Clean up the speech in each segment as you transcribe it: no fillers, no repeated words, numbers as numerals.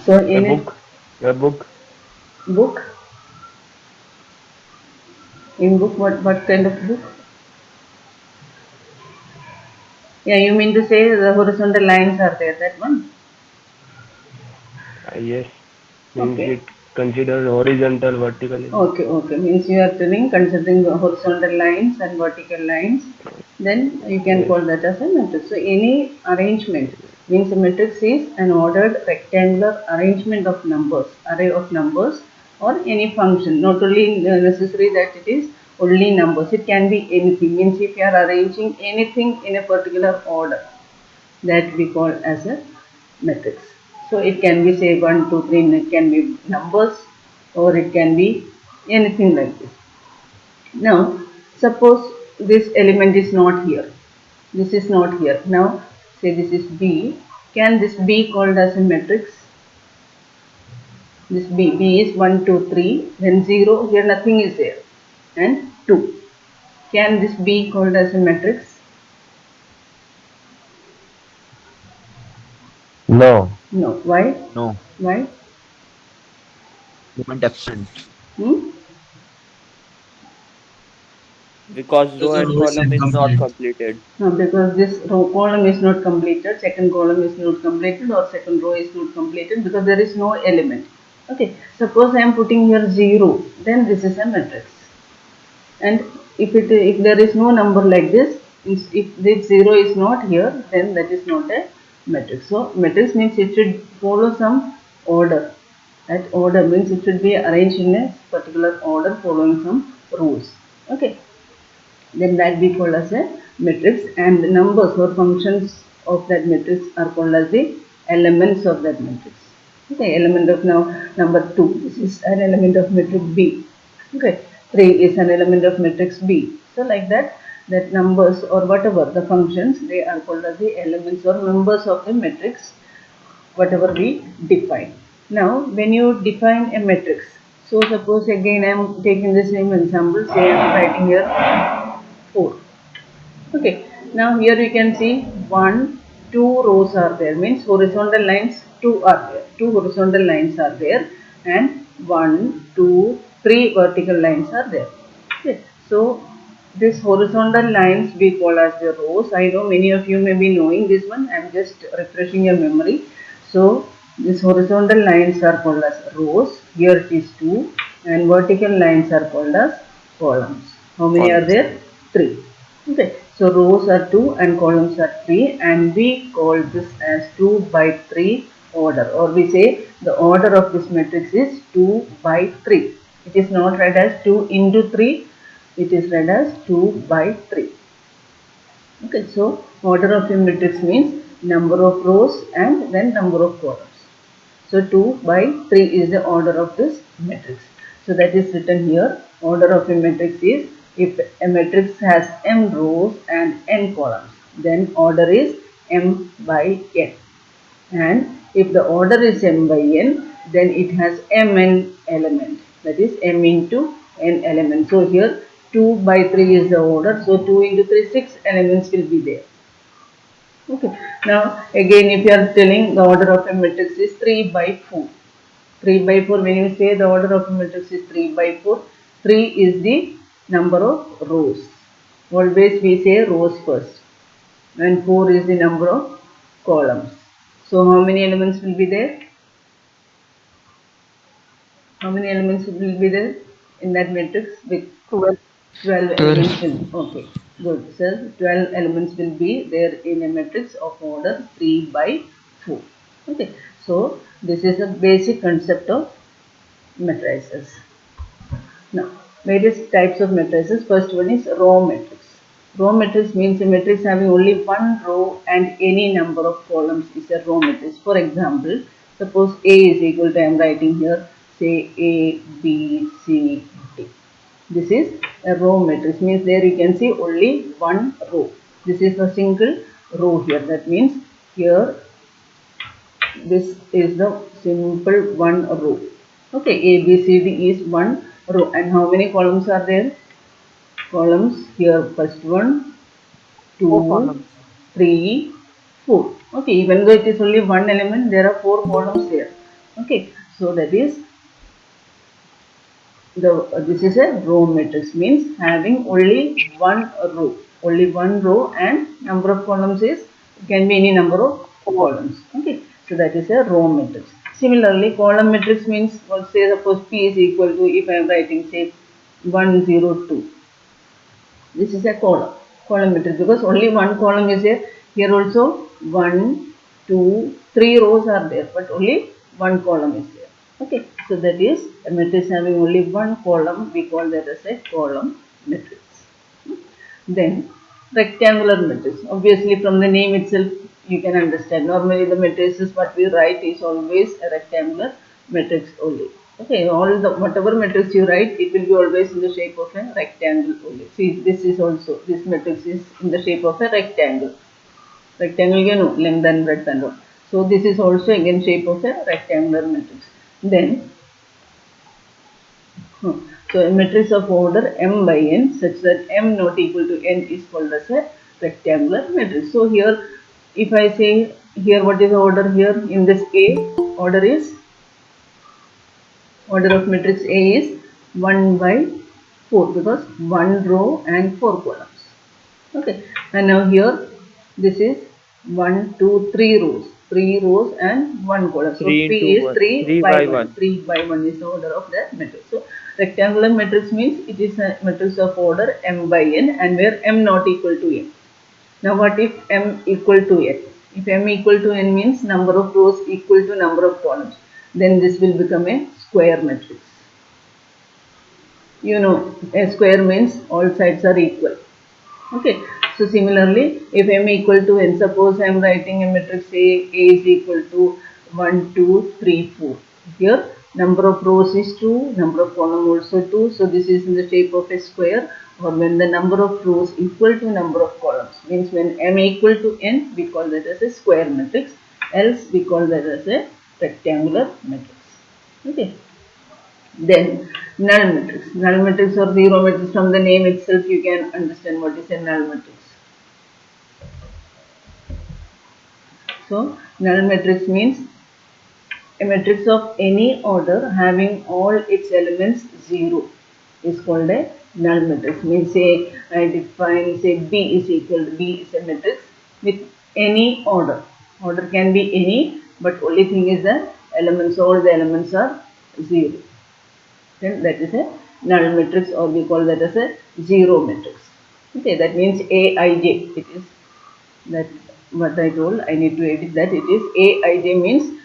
So Your in book. Your book. book, in book, what kind of book? Yeah, you mean to say the horizontal lines are there, that one? Yes. Means Okay. it considers horizontal, vertical. Okay, okay. Means you are telling considering the horizontal lines and vertical lines, then you can Yes. call that as a matrix. So any arrangement means a matrix is an ordered rectangular arrangement of numbers, array of numbers, or any function. Not only necessary that it is only numbers. It can be anything. Means if you are arranging anything in a particular order, that we call as a matrix. So it can be say 1, 2, 3, and it can be numbers or it can be anything like this. Now suppose this element is not here. This is not here. Now say this is B. Can this be called as a matrix? This B is 1, 2, 3, then 0, here nothing is there, and 2. Can this be called as a matrix? No. No. Why? No, Why? element absent. Hmm? Because Because row the and row is column is not incomplete. completed. Because this row column is not completed, second column is not completed, or second row is not completed because there is no element. Okay, suppose I am putting here 0, then this is a matrix. And if there is no number like this, if this 0 is not here, then that is not a matrix. So matrix means it should follow some order. That order means it should be arranged in a particular order following some rules. Okay, then that we call as a matrix, and the numbers or functions of that matrix are called as the elements of that matrix. Okay, element of now number 2, this is an element of matrix B. Okay, 3 is an element of matrix B. So like that, that numbers or whatever the functions, they are called as the elements or members of the matrix, whatever we define. Now when you define a matrix, so suppose again I am taking the same example, say I am writing here 4. Okay, now here you can see 1, 2 rows are there, means horizontal lines 2 are there, 2 horizontal lines are there, and 1, 2, 3 vertical lines are there. Okay, so this horizontal lines we call as the rows. I know many of you may be knowing this one, I am just refreshing your memory. So these horizontal lines are called as rows, here it is 2, and vertical lines are called as columns. How many are Columns. there? 3. Okay, so rows are 2 and columns are 3, and we call this as 2 by 3 order, or we say the order of this matrix is 2 by 3. It is not read as 2 into 3, it is read as 2 by 3. Okay, so order of a matrix means number of rows and then number of columns. So 2 by 3 is the order of this matrix. So that is written here. Order of a matrix is, if a matrix has m rows and n columns, then order is m by n. And if the order is m by n, then it has mn element. That is m into n element. So here 2 by 3 is the order. So 2 into 3, 6 elements will be there. Okay. Now again, if you are telling the order of a matrix is 3 by 4. 3 by 4, when you say the order of a matrix is 3 by 4, 3 is the number of rows. Always we say rows first, and 4 is the number of columns. So how many elements will be there? How many elements will be there in that matrix? With 12. 12 12. elements will, okay, good sir, 12 elements will be there in a matrix of order 3 by 4. Okay, so this is a basic concept of matrices. Now, various types of matrices. First one is row matrix. Row matrix means a matrix having only one row and any number of columns is a row matrix. For example, suppose A is equal to, I am writing here, say A, B, C, D. This is a row matrix, means there you can see only one row. This is a single row here. That means here this is the simple one row. Okay, A, B, C, D is one row, and how many columns are there? Columns here, first one, 4 2, columns. 3, 4. Okay, even though it is only one element, there are 4 columns there. Okay, so that is this is a row matrix, means having only one row and number of columns is can be any number of columns. Okay, so that is a row matrix. Similarly, column matrix means, let's say suppose P is equal to, if I am writing say 102, this is a column matrix, because only one column is there. Here also 1, 2, 3 rows are there, but only one column is there. Okay, so that is a matrix having only one column. We call that as a column matrix. Then rectangular matrix. Obviously, from the name itself, you can understand. Normally, the matrices what we write is always a rectangular matrix only. Okay, all the whatever matrix you write, it will be always in the shape of a rectangle only. See, this is also, this matrix is in the shape of a rectangle. Rectangle, you know, length and breadth and all. So this is also again shape of a rectangular matrix. Then so a matrix of order m by n such that m not equal to n is called as a rectangular matrix. So here, if I say here what is the order here in this A, order of matrix A is 1 by 4, because 1 row and 4 columns. Okay, and now here this is 1, 2, 3 rows, 3 rows and 1 column. So 3 P into is 1. 3 3 by by 1. 1. 3 by 1 is the order of the matrix. So rectangular matrix means it is a matrix of order m by n, and where m not equal to n. Now what if m equal to n? If m equal to n means number of rows equal to number of columns, then this will become a square matrix. You know, a square means all sides are equal. Okay, so similarly, if m equal to n, suppose I am writing a matrix A is equal to 1, 2, 3, 4. Here number of rows is 2, number of column also 2, so this is in the shape of a square. Or when the number of rows equal to number of columns, means when m equal to n, we call that as a square matrix, else we call that as a rectangular matrix. Okay. Then null matrix. Null matrix or zero matrix, from the name itself you can understand what is a null matrix. So null matrix means a matrix of any order having all its elements 0 is called a null matrix. Means say I define, say B is equal to, B is a matrix with any order. Order can be any, but only thing is the elements, all the elements are 0. Then that is a null matrix, or we call that as a zero matrix. Okay, that means Aij. It is that what I told. I need to edit that. It is Aij means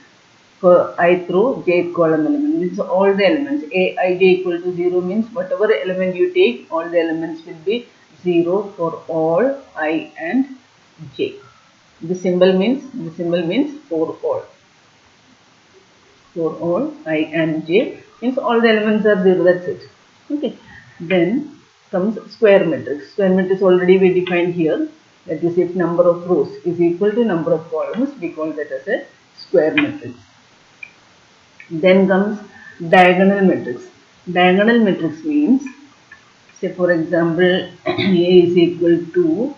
for I through j column element, means all the elements. Aij equal to 0 means whatever element you take, all the elements will be 0 for all I and j. The symbol means for all. For all I and j means all the elements are 0, that's it. Okay, then comes square matrix. Square matrix already we defined here, that is if number of rows is equal to number of columns, we call that as a square matrix. Then comes diagonal matrix. Diagonal matrix means, say for example A is equal to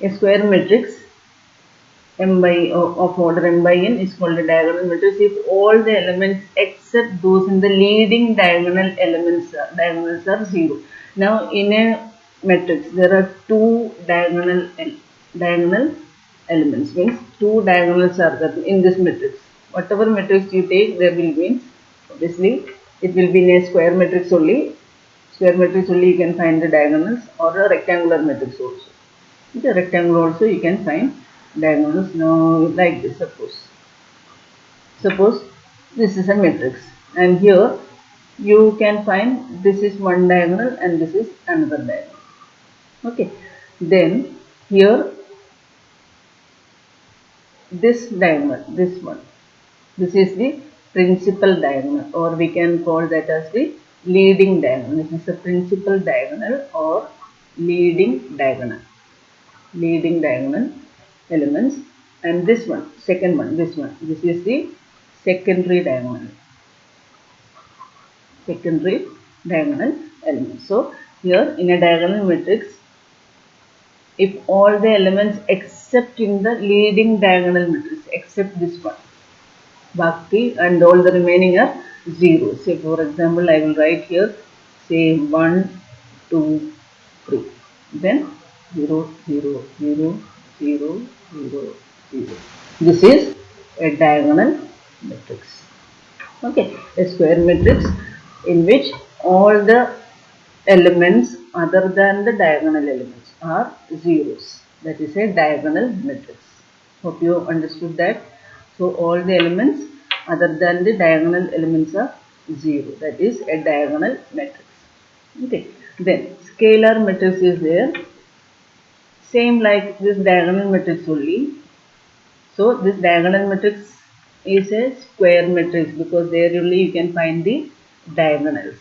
a square matrix m by of order m by n is called a diagonal matrix if all the elements except those in the leading diagonals are 0. Now in a matrix there are two diagonal elements, means two diagonals are there in this matrix. Whatever matrix you take, there will be, obviously it will be in a square matrix only. Square matrix only you can find the diagonals, or a rectangular matrix also. In the rectangle also you can find diagonals. Now like this, suppose this is a matrix, and here you can find this is one diagonal and this is another diagonal. Okay, then here this diagonal, this is the principal diagonal, or we can call that as the leading diagonal. This is the principal diagonal or leading diagonal elements. And this one, second one, this is the secondary diagonal element. So here in a diagonal matrix, if all the elements except in the leading diagonal matrix, except this one. Bhakti, and all the remaining are zeros. Say for example, I will write here, say 1, 2, 3. Then 0, 0, 0, 0, 0, 0. This is a diagonal matrix. Okay, a square matrix in which all the elements other than the diagonal elements are zeros. That is a diagonal matrix. Hope you understood that. So all the elements other than the diagonal elements are zero. That is a diagonal matrix. Okay. Then scalar matrix is there. Same like this diagonal matrix only. So this diagonal matrix is a square matrix because there only you can find the diagonals.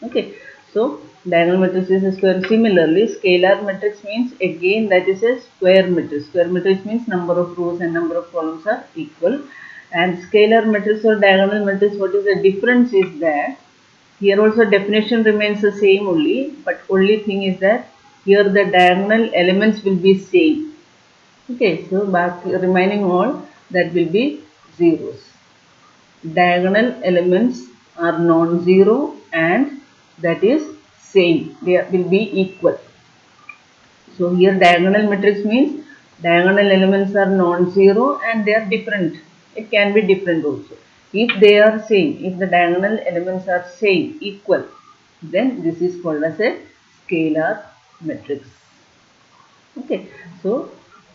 Okay. So diagonal matrix is a square. Similarly, scalar matrix means again that is a square matrix. Square matrix means number of rows and number of columns are equal. And scalar matrix or diagonal matrix, what is the difference is that here also definition remains the same only, but only thing is that here the diagonal elements will be same. Okay, so back remaining all that will be zeros. Diagonal elements are non-zero and that is same. They will be equal. So here diagonal matrix means diagonal elements are non-zero and they are different. It can be different also. If they are same, if the diagonal elements are same, equal, then this is called as a scalar matrix. Okay, so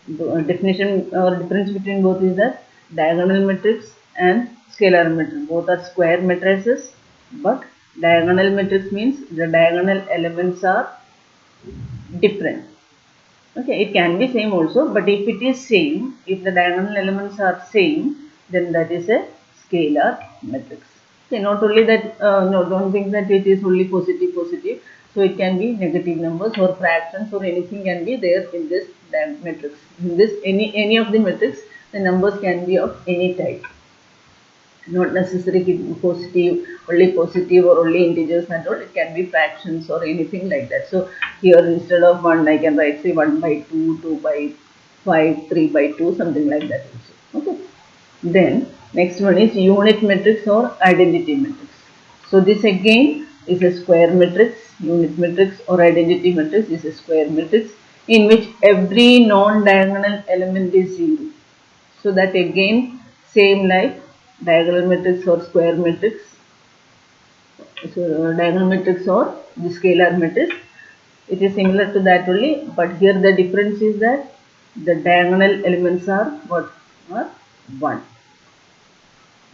the definition or difference between both is that diagonal matrix and scalar matrix both are square matrices, but diagonal matrix means the diagonal elements are different. Okay, it can be same also, but if it is same, if the diagonal elements are same, then that is a scalar matrix. Okay, not only that, no, don't think that it is only positive, positive. So it can be negative numbers or fractions or anything can be there in this matrix. In this any of the matrix, the numbers can be of any type. Not necessarily positive or only integers and all. It can be fractions or anything like that. So here instead of 1 I can write say 1 by 2, 2 by 5, 3 by 2, something like that also. Okay. Then next one is unit matrix or identity matrix. So this again is a square matrix. Unit matrix or identity matrix is a square matrix in which every non-diagonal element is 0. So that again same like diagonal matrix or square matrix. So diagonal matrix or the scalar matrix, it is similar to that only, but here the difference is that the diagonal elements are what? Are 1.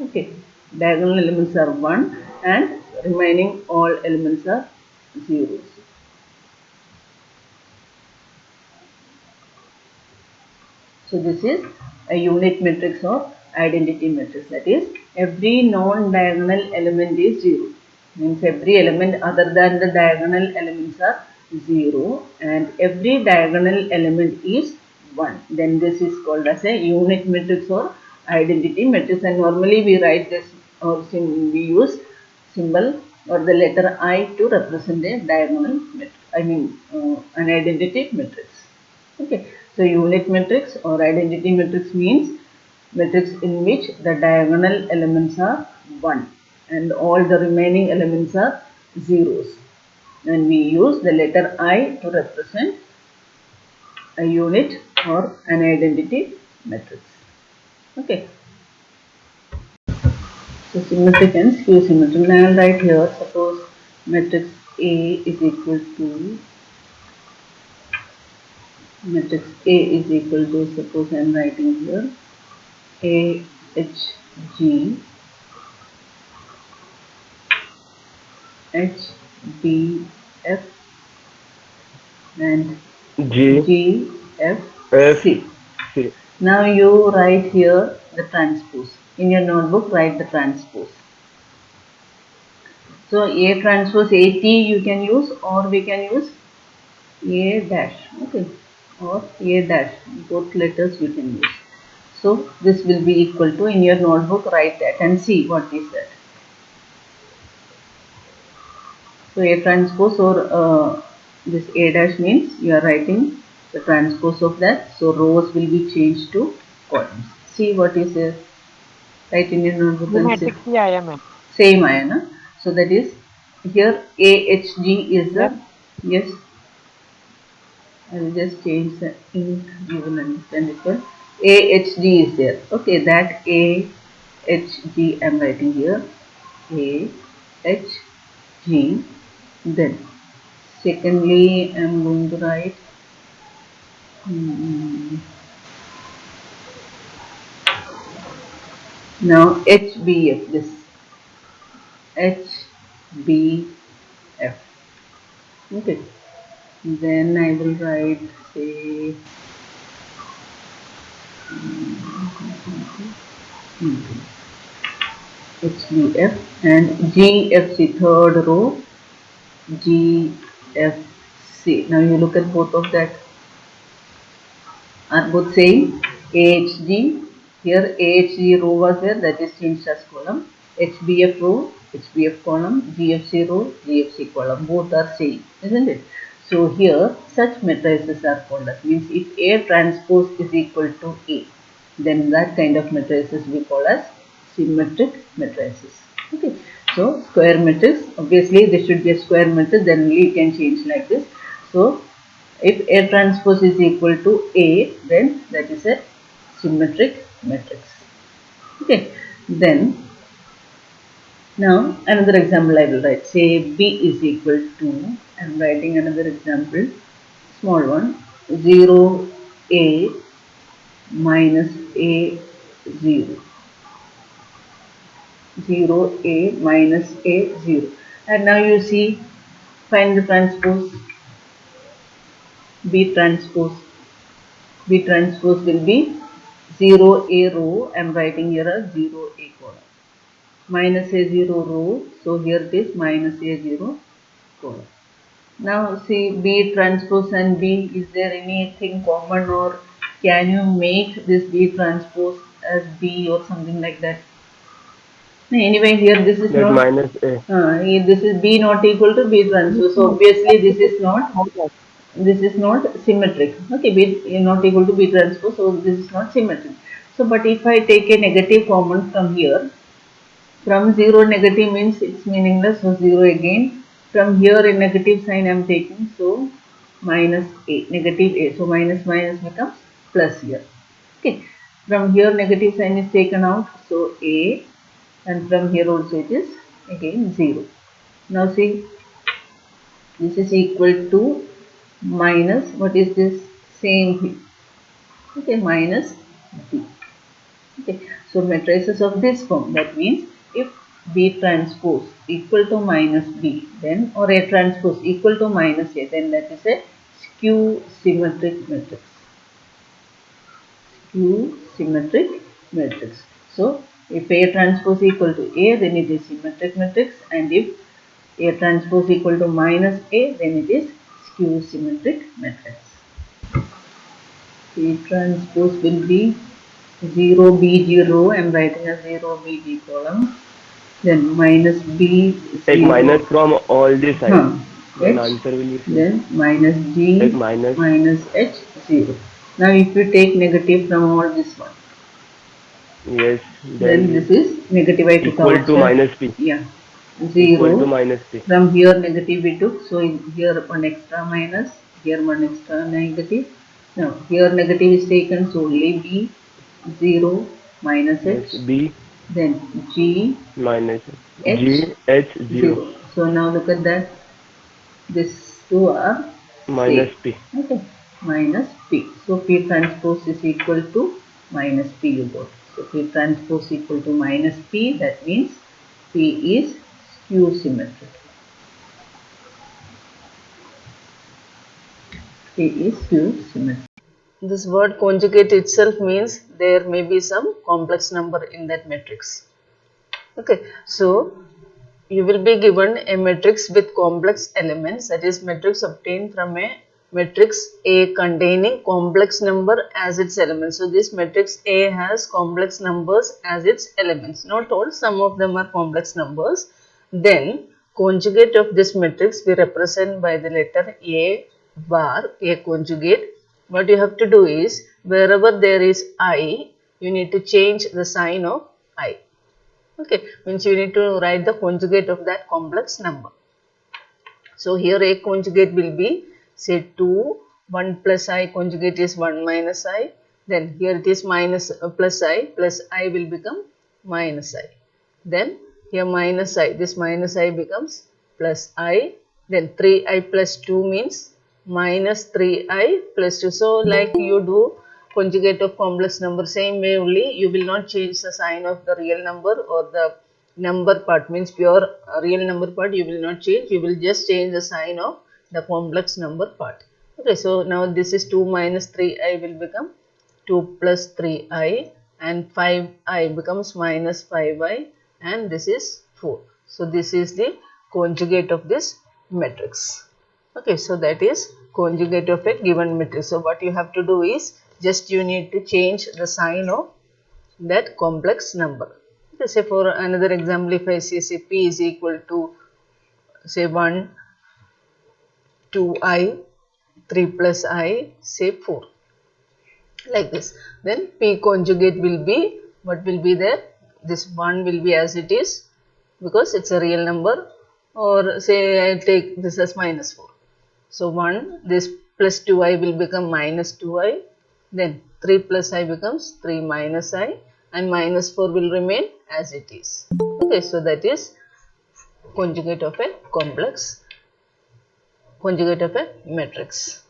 Okay, diagonal elements are 1 and remaining all elements are zeros. So this is a unit matrix or identity matrix, that is every non-diagonal element is 0. Means every element other than the diagonal elements are 0 and every diagonal element is 1. Then this is called as a unit matrix or identity matrix, and normally we write this or we use symbol or the letter I to represent a diagonal matrix, an identity matrix. Okay, so unit matrix or identity matrix means matrix in which the diagonal elements are 1 and all the remaining elements are zeros, and we use the letter I to represent a unit or an identity matrix. Okay, so significance, Q symmetry. Now I will write here, suppose matrix A is equal to matrix A is equal to, suppose I am writing here A H G H B F and G G F F C. C. Now you write here the transpose. In your notebook write the transpose. So A transpose AT you can use, or we can use A dash. Okay, or A dash. Both letters we can use. So this will be equal to, in your notebook write that and see what is that. So A transpose or this A dash means you are writing the transpose of that. So rows will be changed to columns. See what is there. Write in your notebook ये and see. Matrix ही आया ma'am. Same ion. Huh? So that is here AHG is the Ma'am? yes. I will just change the ink. You will understand it well. AHG is there. Okay, that AHG I am writing here. AHG. Then secondly I am going to write now HBF. This HBF. Okay. Then I will write say HBF and GFC, third row GFC. Now you look at both of that are both same. AHG, here AHG row was there, that is changed as column. HBF row, HBF column, GFC row, GFC column, both are same, isn't it? So here such matrices are called as, means if A transpose is equal to A, then that kind of matrices we call as symmetric matrices. Okay, so square matrix, obviously this should be a square matrix, then only you can change like this. So if A transpose is equal to A, then that is a symmetric matrix. Okay, then now another example I will write. Say B is equal to, I am writing another example, small one, 0 A minus A 0. 0 A minus A 0. And now you see, find the transpose. B transpose. B transpose will be 0 A row. I am writing here a 0 A column. Minus A 0 row. So here it is minus A 0 column. Now see B transpose and B, is there anything common, or can you make this B transpose as B or something like that? Anyway, here this is That not, minus A. this is B not equal to B transpose. So obviously this is not symmetric. Okay, B is not equal to B transpose, so this is not symmetric. So but if I take a negative common from here, from 0 negative means it's meaningless, so 0 again. From here a negative sign I am taking, so minus A, negative A, so minus minus becomes plus here. Okay, from here negative sign is taken out, so A, and from here also it is again 0. Now see, this is equal to minus, what is this, same here. Okay, minus B. Okay, so matrices of this form, that means if B transpose equal to minus B, then, or A transpose equal to minus A, then that is a skew symmetric matrix. Skew symmetric matrix. So if A transpose equal to A, then it is symmetric matrix, and if A transpose equal to minus A, then it is skew symmetric matrix. A transpose will be 0 BG row, I am writing a 0 BG column, then minus B 0. Take minus from all the sides. Then H, answer will be same. then minus G Take minus. minus H 0. Now if you take negative from all this one, Yes. then this is negative, I took equal outside. to minus P. Yeah, Equal to 0. minus P. From here negative we took, so here one extra minus, here one extra negative. Now here negative is taken, so only B 0 minus Yes. H, B then G minus H G H 0 So now look at that, these two are minus same. P. Okay, minus P. So P transpose is equal to minus P you got. So P transpose equal to minus P, that means P is skew symmetric. P is skew symmetric. This word conjugate itself means there may be some complex number in that matrix. Okay, so you will be given a matrix with complex elements, that is matrix obtained from a matrix A containing complex number as its elements. So this matrix A has complex numbers as its elements, not all, some of them are complex numbers. Then conjugate of this matrix we represent by the letter A bar, A conjugate. What you have to do is, wherever there is I, you need to change the sign of I. Okay, means you need to write the conjugate of that complex number. So here A conjugate will be say 2, 1 plus I conjugate is 1 minus I, then here it is minus plus I will become minus I. Then here minus I, this minus I becomes plus I, then 3I plus 2 means minus 3I plus 2. So like you do conjugate of complex number, same way only, you will not change the sign of the real number or the number part, means pure real number part you will not change, you will just change the sign of the complex number part. Okay, so now this is 2 minus 3I will become 2 plus 3I, and 5I becomes minus 5I, and this is 4. So this is the conjugate of this matrix. Okay, so that is conjugate of a given matrix. So what you have to do is just you need to change the sign of that complex number. Okay, say for another example, if I say P is equal to say 1, 2I, 3 plus I, say 4, like this, then P conjugate will be, what will be there, this 1 will be as it is because it's a real number, or say I take this as minus 4. So 1, this plus 2I will become minus 2I, then 3 plus I becomes 3 minus I, and minus 4 will remain as it is. Okay, so that is conjugate of a matrix.